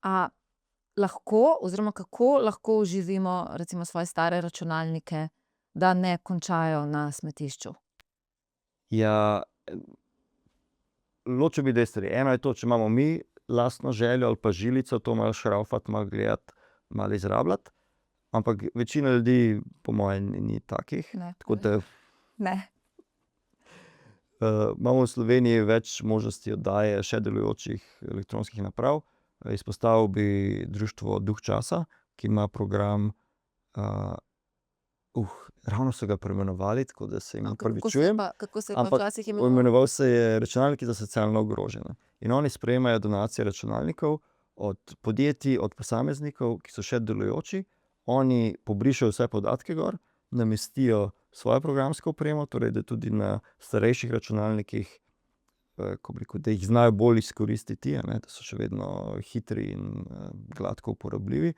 A lahko oziroma kako lahko oživimo recimo svoje stare računalnike, da ne končajo na smetišču? Ja, ločil bi dve stvari. Eno je to, če imamo mi lastno željo ali pa žilico, to malo šraufati, malo gledati, malo izrabljati, ampak večina ljudi po moje ni takih. Ne, Tako da ne. imamo v Sloveniji več možnosti oddaje še delujočih elektronskih naprav. Izpostavil bi društvo Duh časa, ki ima program, ravno so ga preimenovali, tako da se jim opravičujem, Kako se je pa ampak včasih imenoval? imenoval se je Računalniki za socialno ogrožene. In oni sprejemajo donacije računalnikov od podjetij, od posameznikov, ki so še delujoči. Oni pobrišejo vse podatke gor, namestijo svojo programsko opremo, torej da tudi na starejših računalnikih, ko bi rekel, da jih znajo bolj izkoristiti, a ne, da so še vedno hitri in gladko uporabljivi.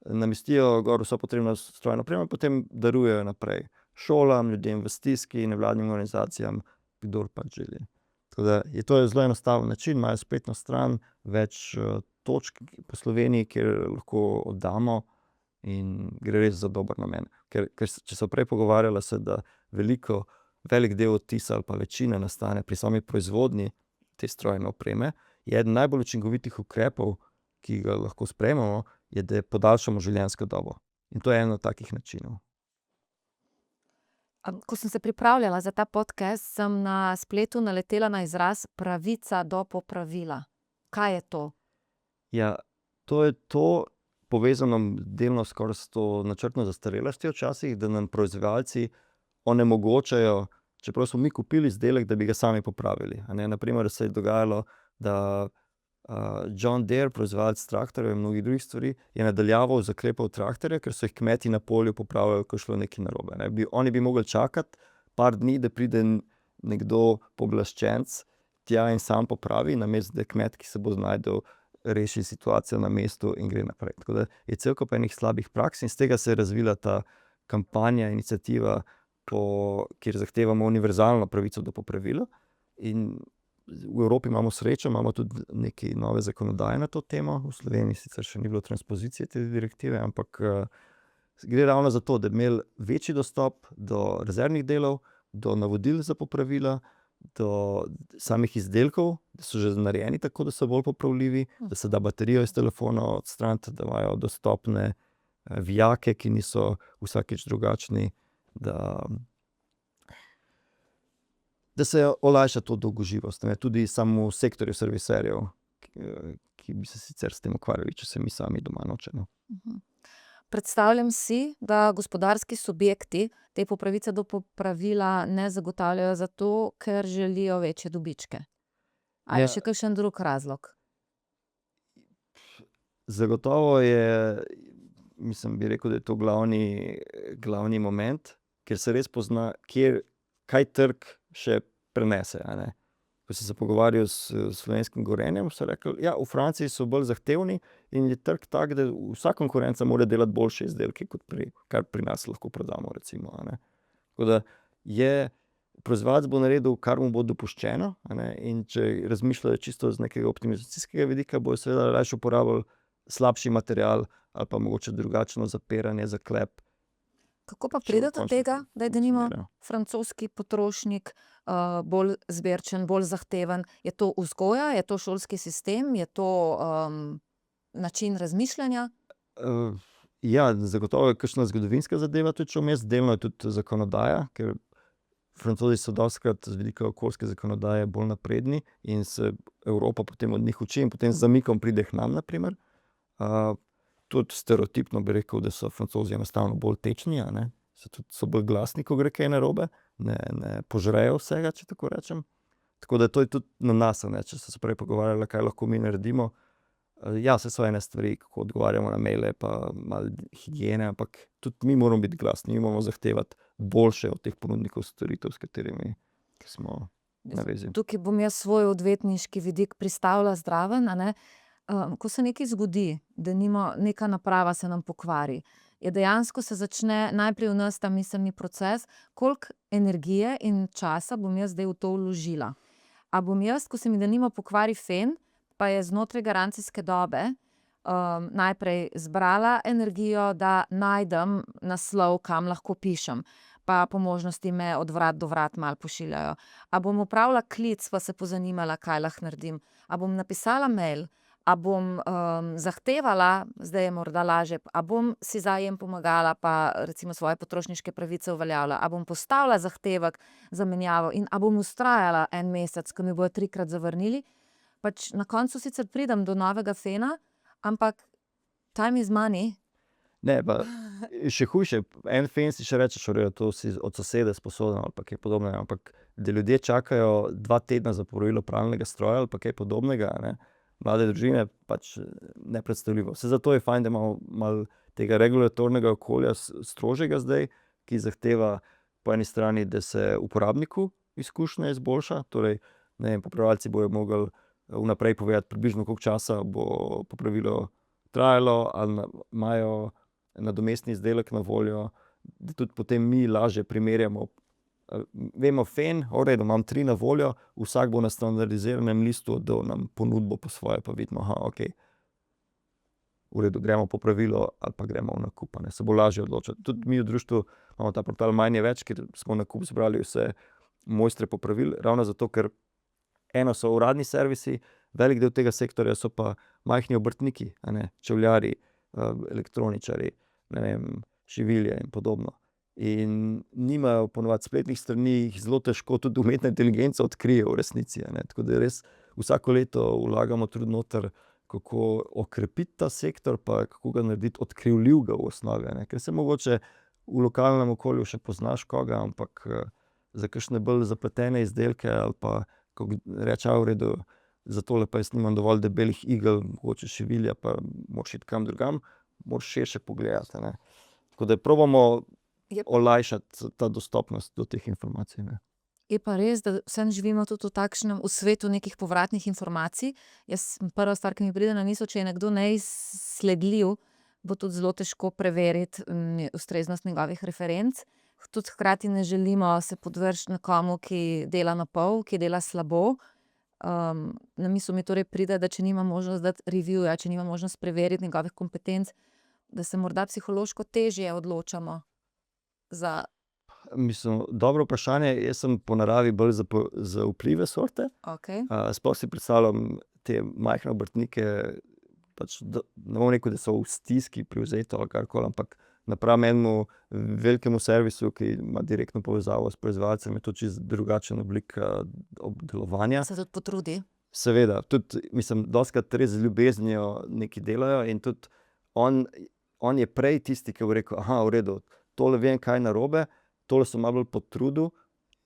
Namestijo gor vso potrebno strojno opremo in potem darujejo naprej šolam, ljudem v stiski, nevladnim organizacijam, kdor pač želi. Tako da je to zelo enostaven način, imajo spletno stran, več točk po Sloveniji, kjer lahko oddamo, in gre res za dober namen. Ker če se prej pogovarjala se, da velik del odtisa ali pa večina nastane pri sami proizvodnji te strojne opreme, je eden najbolj učinkovitih ukrepov, ki ga lahko sprejmemo, je, da podaljšamo življenjsko dobo. In to je eden od takih načinov. Ko sem se pripravljala za ta podcast, sem na spletu naletela na izraz pravica do popravila. Kaj je to? Ja, to je to, povezano delno skoraj s to načrtno zastarelostjo včasih, da nam proizvajalci onemogočajo, čeprav smo mi kupili izdelek, da bi ga sami popravili, a ne. Na primer se je dogajalo, da John Deere, proizvajalec traktorjev in mnogih drugih stvari, je na daljavo zaklepal traktorje, ker so jih kmeti na polju popravljali, ko je šlo nekaj narobe, ne. Oni bi mogli čakati par dni, da pride nekdo pooblaščenec tja in sam popravi, namesto da kmet, ki se bo znašel, reši situacijo na mestu in gre naprej. Tako da je cel kup enih slabih praks in iz tega se je razvila ta kampanja, iniciativa, kjer zahtevamo univerzalno pravico do popravila. In v Evropi imamo srečo, imamo tudi nekaj nove zakonodaje na to temo. V Sloveniji sicer še ni bilo transpozicije te direktive, ampak gre ravno za to, da bi imeli večji dostop do rezervnih delov, do navodil za popravila, do samih izdelkov, da so že narejeni tako, da so bolj popravljivi, da se da baterijo iz telefona odstraniti, da imajo dostopne vijake, ki niso vsakič drugačni, da se olajša to dolgoživost, ne. Tudi samo v sektorju serviserjev, ki bi se sicer s tem ukvarjali, če se mi sami doma nočemo. Predstavljam si, da gospodarski subjekti te pravice do popravila ne zagotavljajo zato, ker želijo večje dobičke. A je še kakšen drug razlog? Zagotovo je, bi rekel, da je to glavni moment, ker se res pozna, kaj trg še prenese, a ne. Ko sem se pogovarjal s slovenskim Gorenjem, so rekli, ja, v Franciji so bolj zahtevni in je trg tak, da vsa konkurenca mora delati boljše izdelke, kot kar pri nas lahko prodamo, recimo, a ne. Tako da proizvajalec bo naredil, kar mu bo dopuščeno, a ne, in če razmišljajo čisto z nekega optimizacijskega vidika, bojo seveda rajši uporabili slabši material ali pa mogoče drugačno zapiranje, zaklep. Kako pa pride do tega, da je denimo francoski potrošnik bolj izbirčen, bolj zahteven? Je to vzgoja, je to šolski sistem, je to način razmišljanja? Ja, zagotovo je kakšna zgodovinska zadeva tudi šla vmes, delno je tudi zakonodaja, ker Francozi so dostikrat z vidika okoljske zakonodaje bolj napredni in se Evropa potem od njih uči in potem z zamikom pride k nam, na primer. Tudi stereotipno bi rekel, da so Francozi enostavno bolj tečni, a ne. So bolj glasni, ko gre kaj narobe, ne požrejo vsega, če tako rečem. Tako da to je tudi na nas, a ne, če se prej pogovarjali, kaj lahko mi naredimo. Ja, saj so ene stvari, kako odgovarjamo na maile, pa malo higiene, ampak tudi mi moramo biti glasni, mi moramo zahtevati boljše od teh ponudnikov storitev, s katerimi smo na vezi. Tukaj bom jaz svoj odvetniški vidik pristavila zraven, a ne. Ko se nekaj zgodi, denimo neka naprava se nam pokvari, je dejansko se začne najprej v nas ta miselni proces, koliko energije in časa bom jaz zdaj v to vložila. A bom jaz, ko se mi denimo pokvari fen, pa je znotraj garancijske dobe, najprej zbrala energijo, da najdem naslov, kam lahko pišem. Pa po možnosti me od vrat do vrat malo pošiljajo. A bom opravila klic, pa se pozanimala, kaj lahko naredim. A bom napisala mail, a bom zahtevala, zdaj je morda lažje, a bom si zajem pomagala, pa recimo svoje potrošniške pravice uveljavila, a bom postavila zahtevek za menjavo in a bom vztrajala en mesec, ko mi bojo 3-krat zavrnili. Pač na koncu sicer pridem do novega fena, ampak time is money. Ne, pa še hujše, en fen si še rečeš, v redu, to si od sosede sposoden ali pa kaj podobnega, ampak da ljudje čakajo 2 tedna za popravilo pralnega stroja ali pa kaj podobnega, ne, mlade družine, pač nepredstavljivo. Saj zato je fajn, da imamo malo tega regulatornega okolja strožjega zdaj, ki zahteva po eni strani, da se uporabniku izkušnja izboljša, torej, ne vem, popravljavci bojo mogli vnaprej povedati približno, koliko časa bo popravilo trajalo, ali imajo nadomestni izdelek na voljo, da tudi potem mi lažje primerjamo. Vemo fen, v redu, imam 3 na voljo, vsak bo na standardiziranem listu dal nam ponudbo po svoje, pa vidimo, okej, v redu, gremo po pravilo ali pa gremo v nakup, ne, se bo lažje odločiti. Tudi mi v društvu imamo ta portal Manj je več, kjer smo v nakup zbrali vse mojstre popravil, ravno zato, ker eno so uradni servisi, velik del tega sektorja so pa majhni obrtniki, a ne, čevljarji, elektroničarji, ne vem, šivilje in podobno. In nimajo ponavadi spletnih strani, jih zelo težko tudi umetna inteligenca odkrije v resnici, a ne, tako da res vsako leto vlagamo trud noter, kako okrepiti ta sektor, pa kako ga narediti odkrivljivega v osnovi, a ne, ker se mogoče v lokalnem okolju še poznaš koga, ampak za kakšne bolj zapletene izdelke ali pa ko reče, v redu, za tole pa jaz nimam dovolj debelih igel, mogoče šivilja, pa moraš iti kam drugam, moraš širše pogledati, ne. Tako da probamo olajšati ta dostopnost do teh informacij, ne. Je pa res, da vseeno živimo tudi v svetu nekih povratnih informacij. Prva stvar, ki mi pride na misel, če je nekdo neizsledljiv, bo tudi zelo težko preveriti ustreznost njegovih referenc. Tudi hkrati ne želimo se podvreči nekomu, ki dela na pol, ki dela slabo. Na misel mi torej pride, da če nima možnost dati reviewja, če nima možnost preveriti njegovih kompetenc, da se morda psihološko težje odločamo za. Mislim, dobro vprašanje, jaz sem po naravi bolj za vplive sorte. Okej. Sploh si predstavljam te majhne obrtnike, pač ne bom rekel, da so v stiski privzeti ali karkoli, ampak napram enemu velikemu servisu, ki ima direktno povezavo s proizvajalcem, je to čisto drugačen oblik obdelovanja. Se tudi potrudi. Seveda, tudi, mislim, dostikrat res z ljubeznijo nekaj delajo in tudi on je prej tisti, ki bo rekel, v redu, tole vem, kaj je narobe, tole sem malo bolj potrudil,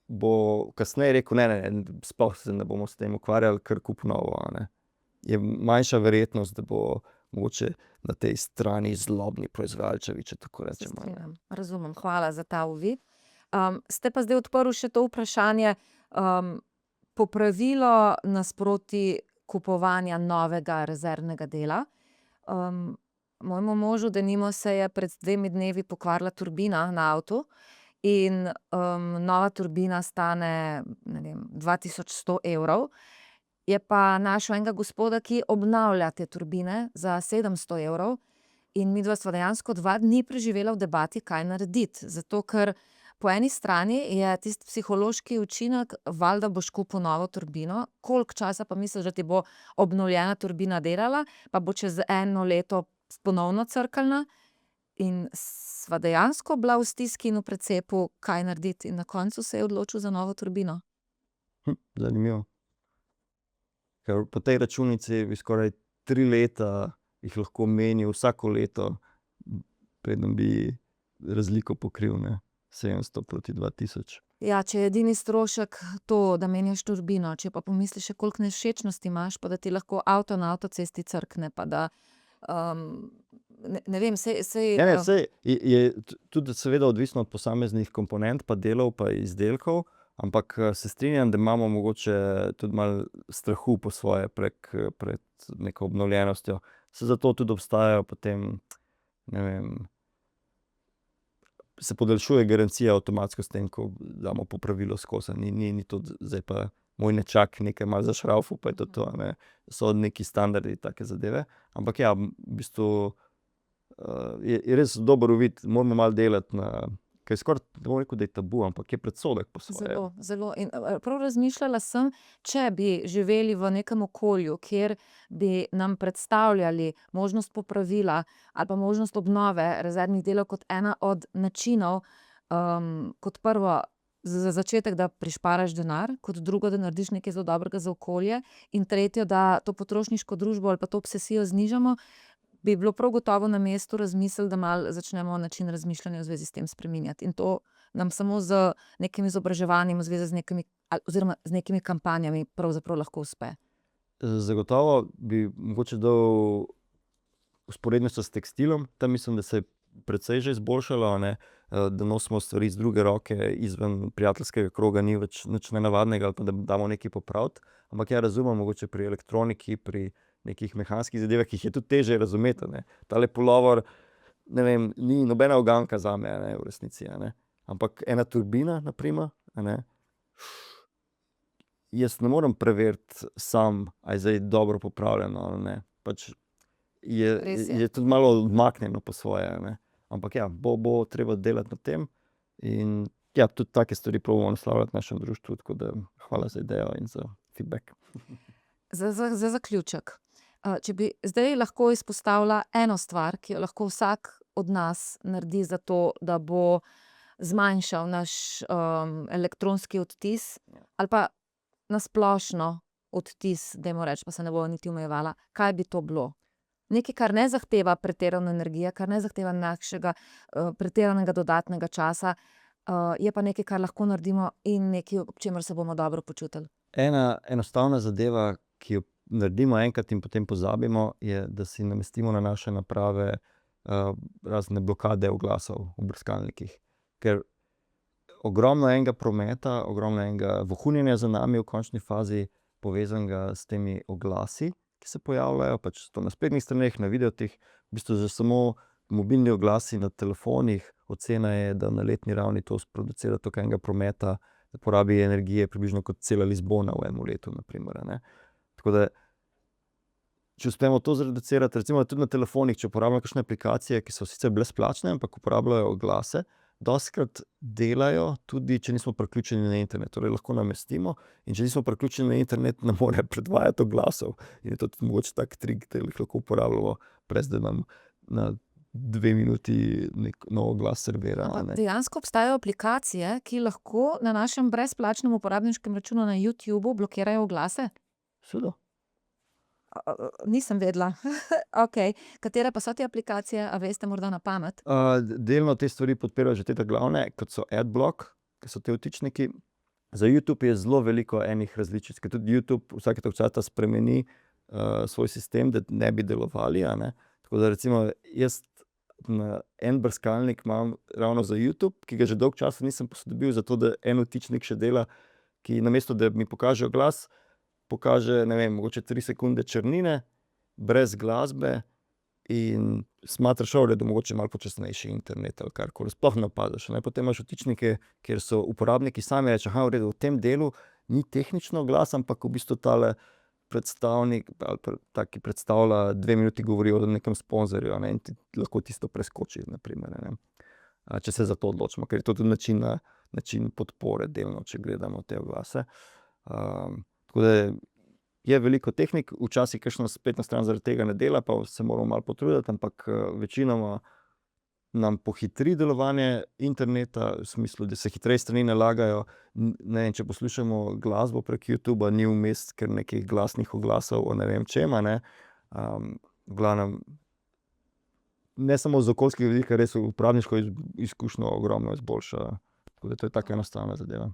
bo kasneje rekel, ne, sploh se ne bomo s tem ukvarjali, kar kup novo, a ne. Je manjša verjetnost, da bo mogoče na tej strani zlobni proizvajalčevi, če tako rečemo. Razumem, hvala za ta uvid. Ste pa zdaj odprli še to vprašanje, popravilo nasproti kupovanja novega rezervnega dela. Mojemu možu denimo se je pred 2 dnevi pokvarila turbina na avtu in nova turbina stane, ne vem, 2100 evrov. Je pa našel enega gospoda, ki obnavlja te turbine za 700 evrov in midva sva dejansko 2 dni preživela v debati, kaj narediti. Zato, ker po eni strani je tisti psihološki učinek, valjda boš kupil novo turbino, koliko časa pa misliš, da ti bo obnovljena turbina delala, pa bo čez 1 leto ponovno crknila. In sva dejansko bila v stiski in v precepu, kaj narediti. In na koncu se je odločil za novo turbino. Zanimivo. Ker po tej računici bi skoraj 3 leta jih lahko menil vsako leto, preden bi razliko pokril, ne. 700 proti 2000. Ja, če je edini strošek to, da menjaš turbino, če pa pomisliš še, koliko nevšečnosti imaš, pa da ti lahko avto na avtocesti crkne, pa da ne vem, saj Ne, saj je tudi seveda odvisno od posameznih komponent pa delov pa izdelkov, ampak se strinjam, da imamo mogoče tudi malo strahu po svoje pred neko obnovljenostjo. Saj zato tudi obstajajo potem, ne vem, se podaljšuje garancija avtomatsko s tem, ko damo popravilo skozi. Ni to zdaj pa moj nečak nekaj malo zašravfal, pa je to, ne. So neki standardi, take zadeve. Ampak ja, v bistvu je res dober uvid, moramo malo delati na, ker je skoraj, ne bom rekel, da je tabu, ampak je predsodek po svoje. Zelo, zelo. In prav razmišljala sem, če bi živeli v nekem okolju, kjer bi nam predstavljali možnost popravila ali pa možnost obnove rezervnih delov kot ena od načinov, kot prvo, za začetek, da prišparaš denar, kot drugo, da narediš nekaj zelo dobrega za okolje, in tretjo, da to potrošniško družbo ali pa to obsesijo znižamo, bi bilo prav gotovo na mestu razmisliti, da malo začnemo način razmišljanja v zvezi s tem spreminjati. In to nam samo z nekim izobraževanjem v zvezi z nekimi, oziroma z nekimi kampanjami pravzaprav lahko uspe. Zagotovo bi mogoče dal vzporednico s tekstilom. Tam mislim, da se je precej že izboljšalo, ne, da nosimo stvari iz druge roke, izven prijateljskega kroga, ni več nič nenavadnega, ali pa da damo nekaj popraviti. Ampak ja, razumem, mogoče pri elektroniki, pri nekih mehanskih zadevah, ki jih je tudi težje razumeti, ne. Tale pulover, ne vem, ni nobena uganka zame, ne, v resnici, a ne. Ampak ena turbina, na primer, a ne, jaz ne morem preveriti sam, a je zdaj dobro popravljeno ali ne. Pač Res je. je tudi malo odmaknjeno po svoje, a ne. Ampak ja, bo treba delati na tem in ja, tudi take stvari probamo naslavljati v našem društvu, tako da hvala za idejo in za feedback. Za zaključek. Če bi zdaj lahko izpostavila eno stvar, ki jo lahko vsak od nas naredi za to, da bo zmanjšal naš elektronski odtis, ali pa na splošno odtis, dajmo reči, pa se ne bova niti omejevala, kaj bi to bilo? Nekaj, kar ne zahteva pretirano energije, kar ne zahteva našega pretiranega dodatnega časa, je pa nekaj, kar lahko naredimo, in nekaj, ob čemer se bomo dobro počutili. Ena enostavna zadeva, ki jo naredimo enkrat in potem pozabimo, je, da si namestimo na naše naprave razne blokade oglasov v brskalnikih. Ker ogromno enega prometa, ogromno enega vohunjenja za nami v končni fazi, povezanega s temi oglasi, ki se pojavljajo, pač to na spletnih straneh, na videoteh, v bistvu že samo mobilni oglasi na telefonih, ocena je, da na letni ravni to sproducira toliko enega prometa, da porabi energije približno kot cela Lizbona v enem letu, na primer, a ne. Tako da, če uspemo to zreducirati, recimo tudi na telefonih, če uporabljamo kakšne aplikacije, ki so sicer brezplačne, ampak uporabljajo oglase, dostikrat delajo tudi, če nismo priključeni na internet. Torej lahko namestimo, in če nismo priključeni na internet, ne more predvajati oglasov. In je to tudi mogoče tak trik, da jih lahko uporabljamo, brez da nam na 2 minuti neki nov oglas servira, a Ampak ne. dejansko obstajajo aplikacije, ki lahko na našem brezplačnem uporabniškem računu na YouTubu blokirajo oglase? Seveda. Nisem vedela. Okej. Katere pa so te aplikacije, a veste morda na pamet? Delno te stvari podpirajo že te glavne, kot so Adblock, ki so ti vtičniki. Za YouTube je zelo veliko enih različic, ker tudi YouTube vsake toliko časa spremeni svoj sistem, da ne bi delovali, a ne. Tako da recimo jaz en brskalnik imam ravno za YouTube, ki ga že dolgo časa nisem posodobil, zato da en vtičnik še dela, ki namesto, da mi pokaže oglas, pokaže, ne vem, mogoče 3 sekunde črnine, brez glasbe, in smatraš, da je mogoče malo počasnejši internet ali karkoli, sploh ne opaziš, ne. Potem imaš vtičnike, kjer so uporabniki sami rečejo, v redu, v tem delu ni tehnično oglas, ampak v bistvu tale predstavnik ali pa ta, ki predstavlja, 2 minuti govori o nekem sponzorju, a ne, in ti lahko tisto preskoči, na primer, a ne. Če se za to odločimo, ker je to tudi način podpore delno, če gledamo te oglase. Tako da je veliko tehnik, včasih kakšna spletna stran zaradi tega ne dela, pa se moramo malo potruditi, ampak večinoma nam pohitri delovanje interneta, v smislu, da se hitreje strani nalagajo. Ne vem, če poslušamo glasbo prek YouTuba, ni vmes kar nekih glasnih oglasov o ne vem čem, a ne. V glavnem, ne samo z okoljskega vidika, res uporabniško izkušnjo ogromno izboljša. Tako da to je taka enostavna zadeva.